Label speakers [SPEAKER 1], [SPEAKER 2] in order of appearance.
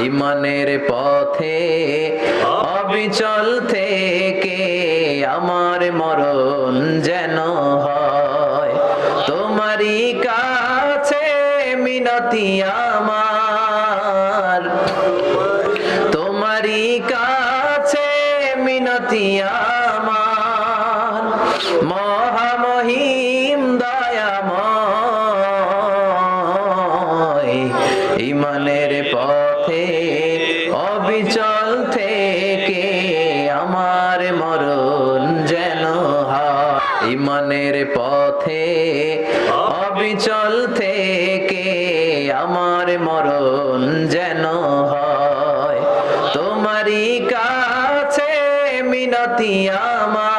[SPEAKER 1] ইমানের পথে অবিচল থেকে আমার মরণ যেন হয়। তোমারই কাছে মিনতি আমার, তোমারই কাছে মিনতি আমার, মহামহিম দয়াময়। ইমানের পথে অবিচল থেকে আমার মরণ যেন হয়। ইমানের পথে অবিচল থেকে আমার মরণ যেন হয়। তোমারই কাছে মিনতি আমার।